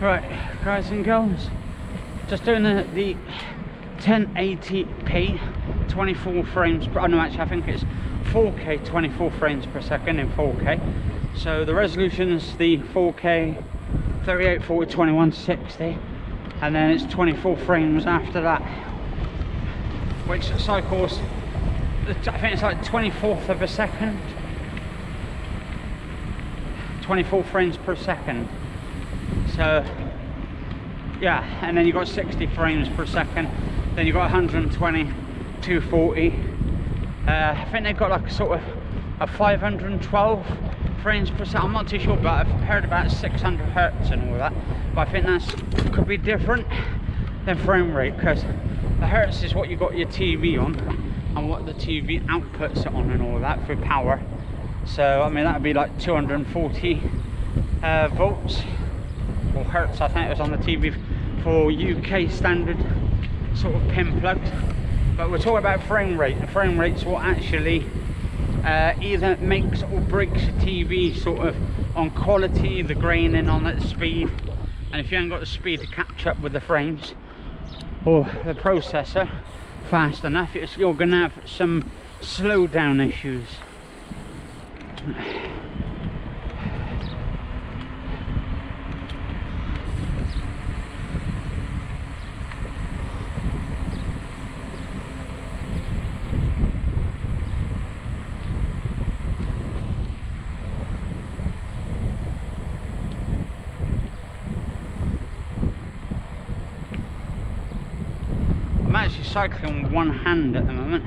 Right, guys and girls, just doing the 1080p 24 frames per, oh no, actually I think it's 4K 24 frames per second in 4K. So the resolution is the 4K 3840 2160, and then it's 24 frames after that, which cycles, I think it's like 24th of a second, 24 frames per second. So yeah, and then you've got 60 frames per second, then you've got 120, 240. I think they've got like sort of a 512 frames per second. I'm not too sure, but I've heard about 600 hertz and all that. But I think that's could be different than frame rate, because the hertz is what you got your TV on and what the TV outputs it on and all that for power. So I mean that would be like 240 volts or hertz, I think it was on the TV for UK standard sort of pin plugs. But we're talking about frame rate, and frame rate's what actually either makes or breaks your TV sort of on quality, the graining on its speed, and if you haven't got the speed to catch up with the frames or the processor fast enough, you're going to have some slowdown issues. I'm actually cycling with one hand at the moment.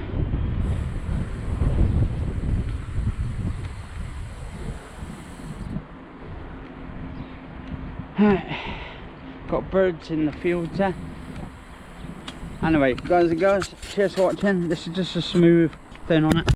Got birds in the fields there. Anyway, guys and girls, cheers for watching. This is just a smooth thing on it.